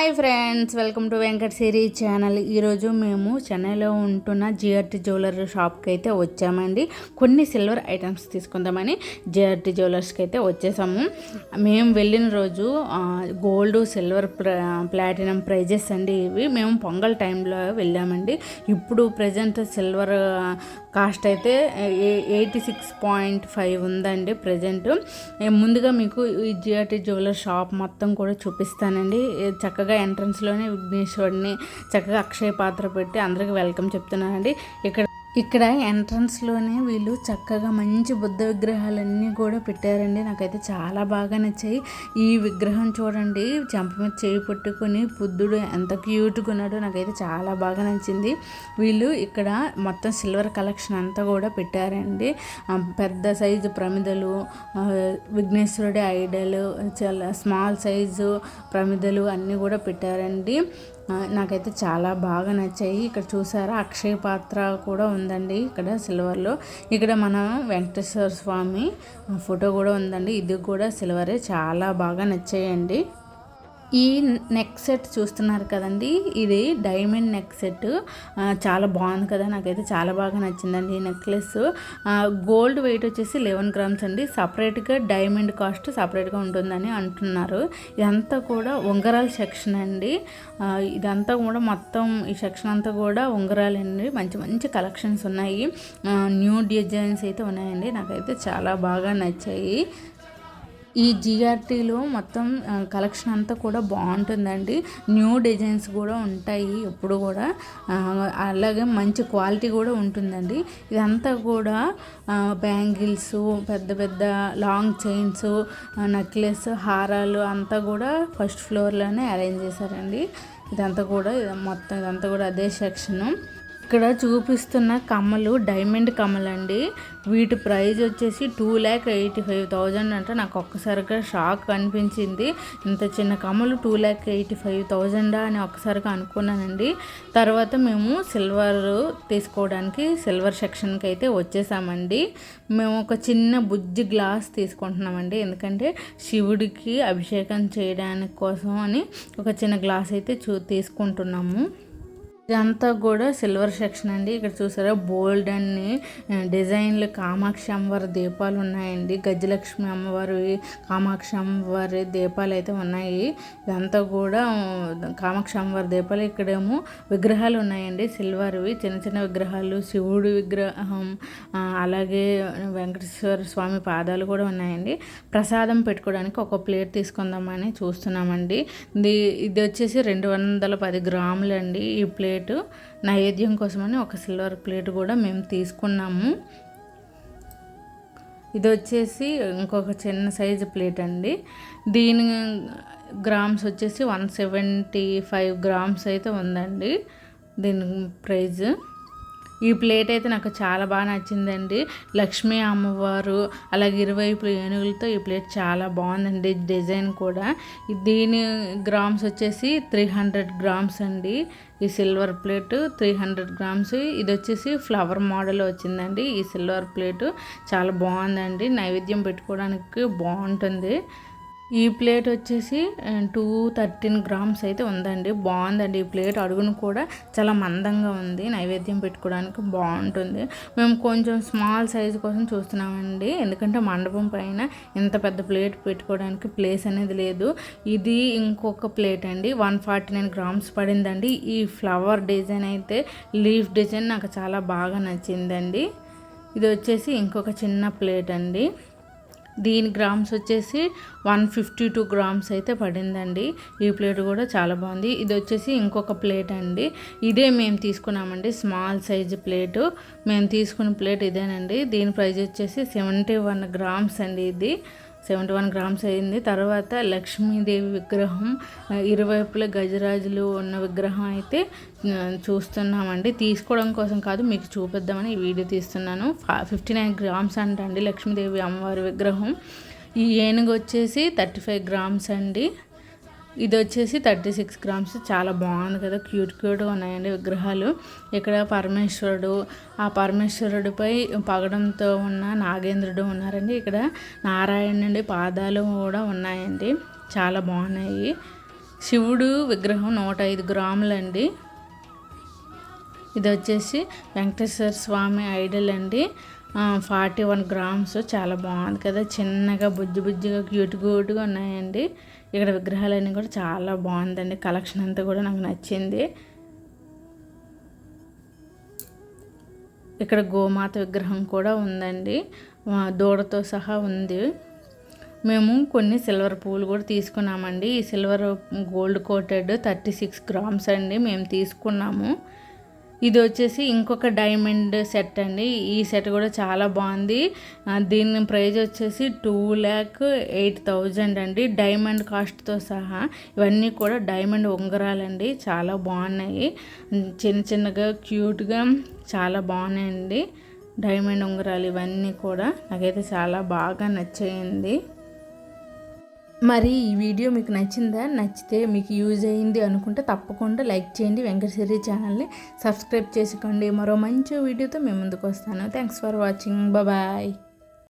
Hi friends, welcome to Venkat Siri channel. ఈరోజు మేము చెన్నైలో ఉంటున్న జిఆర్టీ జ్యువెలరీ షాప్కి అయితే వచ్చామండి. కొన్ని సిల్వర్ ఐటమ్స్ తీసుకుందామని జిఆర్టీ జ్యువెలర్స్కి అయితే వచ్చేసాము. మేము వెళ్ళిన రోజు గోల్డ్, సిల్వర్, ప్లాటినం ప్రైజెస్ అండి ఇవి. మేము పొంగల్ టైంలో వెళ్ళామండి. ఇప్పుడు ప్రజెంట్ సిల్వర్ కాస్ట్ అయితే 86.5 ఉందండి ప్రజెంట్. ముందుగా మీకు ఈ జిఆర్టీ జ్యువెలర్ షాప్ మొత్తం కూడా చూపిస్తానండి. చక్కగా ఎంట్రన్స్లోనే విఘ్నేశ్వరుడిని చక్కగా అక్షయ పాత్ర పెట్టి అందరికి వెల్కమ్ చెప్తున్నానండి. ఇక్కడ ఎంట్రన్స్లోనే వీళ్ళు చక్కగా మంచి బుద్ధ విగ్రహాలన్నీ కూడా పెట్టారండి. నాకైతే చాలా బాగా నచ్చాయి. ఈ విగ్రహం చూడండి, చెంప మీద చేయి పట్టుకుని బుద్ధుడు ఎంత క్యూట్గా ఉన్నాడో నాకైతే చాలా బాగా నచ్చింది. వీళ్ళు ఇక్కడ మొత్తం సిల్వర్ కలెక్షన్ అంతా కూడా పెట్టారండి. పెద్ద సైజు ప్రమిదలు, విఘ్నేశ్వరుడి ఐడల్, చాలా స్మాల్ సైజు ప్రమిదలు అన్నీ కూడా పెట్టారండి. నాకైతే చాలా బాగా నచ్చాయి. ఇక్కడ చూసారా, అక్షయ పాత్ర కూడా ఉందండి ఇక్కడ సిల్వర్లో. ఇక్కడ మన వెంకటేశ్వర స్వామి ఫోటో కూడా ఉందండి. ఇది కూడా సిల్వరే. చాలా బాగా నచ్చాయండి. ఈ నెక్ సెట్ చూస్తున్నారు కదండి, ఇది డైమండ్ నెక్ సెట్. చాలా బాగుంది కదా, నాకైతే చాలా బాగా నచ్చిందండి ఈ నెక్లెస్. గోల్డ్ వెయిట్ వచ్చేసి 11 గ్రామ్స్ అండి. సపరేట్గా డైమండ్ కాస్ట్ సపరేట్గా ఉంటుందని అంటున్నారు. ఇదంతా కూడా ఉంగరాల సెక్షన్ అండి. ఇదంతా కూడా మొత్తం ఈ సెక్షన్ అంతా కూడా ఉంగరాలండి. మంచి మంచి కలెక్షన్స్ ఉన్నాయి. న్యూ డిజైన్స్ అయితే ఉన్నాయండి. నాకైతే చాలా బాగా నచ్చాయి. ఈ జిఆర్టీలో మొత్తం కలెక్షన్ అంతా కూడా బాగుంటుందండి. న్యూ డిజైన్స్ కూడా ఉంటాయి ఎప్పుడు కూడా. అలాగే మంచి క్వాలిటీ కూడా ఉంటుందండి. ఇదంతా కూడా బ్యాంగిల్స్, పెద్ద పెద్ద లాంగ్ చైన్స్, నెక్లెస్, హారాలు అంతా కూడా ఫస్ట్ ఫ్లోర్లోనే అరేంజ్ చేశారండి. ఇదంతా కూడా అదే సెక్షను. ఇక్కడ చూపిస్తున్న కమ్మలు డైమండ్ కమ్మలు అండి. వీటి ప్రైస్ వచ్చేసి 2,85,000 అంటే నాకు ఒక్కసారిగా షాక్ అనిపించింది. ఇంత చిన్న కమ్మలు 2,85,000 అని ఒక్కసారిగా అనుకున్నానండి. తర్వాత మేము సిల్వర్ తీసుకోవడానికి సిల్వర్ సెక్షన్కి అయితే వచ్చేసామండి. మేము ఒక చిన్న బుజ్జి గ్లాస్ తీసుకుంటున్నామండి. ఎందుకంటే శివుడికి అభిషేకం చేయడానికి కోసం అని ఒక చిన్న గ్లాస్ అయితే తీసుకుంటున్నాము. ఇదంతా కూడా సిల్వర్ సెక్షన్ అండి. ఇక్కడ చూసారా, బోల్డ్ అన్ని డిజైన్లు కామాక్షి అమ్మవారి దీపాలు ఉన్నాయండి. గజలక్ష్మి అమ్మవారి, కామాక్షి అమ్మవారి దీపాలు అయితే ఉన్నాయి. ఇదంతా కూడా కామాక్షి అమ్మవారి దీపాలు. ఇక్కడేమో విగ్రహాలు ఉన్నాయండి సిల్వర్వి, చిన్న చిన్న విగ్రహాలు, శివుడి విగ్రహం, అలాగే వెంకటేశ్వర స్వామి పాదాలు కూడా ఉన్నాయండి. ప్రసాదం పెట్టుకోవడానికి ఒక ప్లేట్ తీసుకుందామని చూస్తున్నామండి. ఇది వచ్చేసి 210 గ్రాములు అండి ఈ ప్లేట్. నైవేద్యం కోసమని ఒక సిల్వర్ ప్లేట్ కూడా మేము తీసుకున్నాము. ఇది వచ్చేసి ఇంకొక చిన్న సైజు ప్లేట్ అండి. దీని గ్రామ్స్ వచ్చేసి 175 గ్రామ్స్ అయితే ఉందండి దీని ప్రైజ్. ఈ ప్లేట్ అయితే నాకు చాలా బాగా నచ్చిందండి. లక్ష్మీ అమ్మవారు అలాగే ఇరువైపుల ఏనుగులతో ఈ ప్లేట్ చాలా బాగుందండి. డిజైన్ కూడా. దీని గ్రామ్స్ వచ్చేసి 300 గ్రామ్స్ అండి. ఈ సిల్వర్ ప్లేట్ 300 గ్రామ్స్. ఇది వచ్చేసి ఫ్లవర్ మోడల్ వచ్చిందండి. ఈ సిల్వర్ ప్లేట్ చాలా బాగుందండి. నైవేద్యం పెట్టుకోవడానికి బాగుంటుంది. ఈ ప్లేట్ వచ్చేసి 213 గ్రామ్స్ అయితే ఉందండి. బాగుందండి ఈ ప్లేట్. అడుగును కూడా చాలా మందంగా ఉంది. నైవేద్యం పెట్టుకోవడానికి బాగుంటుంది. మేము కొంచెం స్మాల్ సైజు కోసం చూస్తున్నామండి. ఎందుకంటే మండపం పైన ఇంత పెద్ద ప్లేట్ పెట్టుకోవడానికి ప్లేస్ అనేది లేదు. ఇది ఇంకొక ప్లేట్ అండి. 149 గ్రామ్స్ పడిందండి. ఈ ఫ్లవర్ డిజైన్ అయితే, లీఫ్ డిజైన్ నాకు చాలా బాగా నచ్చిందండి. ఇది వచ్చేసి ఇంకొక చిన్న ప్లేట్ అండి. దీని గ్రామ్స్ వచ్చేసి 152 గ్రామ్స్ అయితే పడిందండి. ఈ ప్లేట్ కూడా చాలా బాగుంది. ఇది వచ్చేసి ఇంకొక ప్లేట్ అండి. ఇదే మేము తీసుకున్నామండి, స్మాల్ సైజు ప్లేటు. మేము తీసుకున్న ప్లేట్ ఇదేనండి. దీని ప్రైస్ వచ్చేసి 71 గ్రామ్స్ అండి. ఇది 71 గ్రామ్స్ అయింది. తర్వాత లక్ష్మీదేవి విగ్రహం, ఇరువైపుల గజరాజులు ఉన్న విగ్రహం అయితే చూస్తున్నామండి. తీసుకోవడం కోసం కాదు, మీకు చూపిద్దామని ఈ వీడియో తీస్తున్నాను. 59 గ్రామ్స్ అంటండి లక్ష్మీదేవి అమ్మవారి విగ్రహం. ఈ ఏనుగు వచ్చేసి 35 గ్రామ్స్ అండి. ఇది వచ్చేసి 36 గ్రామ్స్. చాలా బాగుంది కదా, క్యూట్గా ఉన్నాయండి విగ్రహాలు. ఇక్కడ పరమేశ్వరుడు, ఆ పరమేశ్వరుడిపై పగడంతో ఉన్న నాగేంద్రుడు ఉన్నారండి. ఇక్కడ నారాయణుడి పాదాలు కూడా ఉన్నాయండి. చాలా బాగున్నాయి. శివుడు విగ్రహం 105 గ్రాములండి. ఇది వచ్చేసి వెంకటేశ్వర స్వామి ఐడల్ అండి. 41 గ్రామ్స్. చాలా బాగుంది కదా, చిన్నగా బుజ్జి బుజ్జిగా క్యూట్గా ఉన్నాయండి. ఇక్కడ విగ్రహాలన్నీ కూడా చాలా బాగుందండి. కలెక్షన్ అంతా కూడా నాకు నచ్చింది. ఇక్కడ గోమాత విగ్రహం కూడా ఉందండి, దూడతో సహా ఉంది. మేము కొన్ని సిల్వర్ పూలు కూడా తీసుకున్నామండి. ఈ సిల్వర్ గోల్డ్ కోటెడ్ 36 గ్రామ్స్ అండి మేము తీసుకున్నాము. ఇది వచ్చేసి ఇంకొక డైమండ్ సెట్ అండి. ఈ సెట్ కూడా చాలా బాగుంది. దీని ప్రైజ్ వచ్చేసి 2,08,000 అండి, డైమండ్ కాస్ట్తో సహా. ఇవన్నీ కూడా డైమండ్ ఉంగరాలండి, చాలా బాగున్నాయి. చిన్న చిన్నగా క్యూట్గా చాలా బాగున్నాయండి డైమండ్ ఉంగరాలు. ఇవన్నీ కూడా నాకైతే చాలా బాగా నచ్చింది. మరి ఈ వీడియో మీకు నచ్చిందా? నచ్చితే మీకు యూజ్ అయ్యింది అనుకుంటే తప్పకుండా లైక్ చేయండి. వెంకటశ్రీ ఛానల్ని సబ్స్క్రైబ్ చేసుకోండి. మరో మంచి వీడియోతో మేము ముందుకు వస్తాను. Thanks for watching. బాయ్.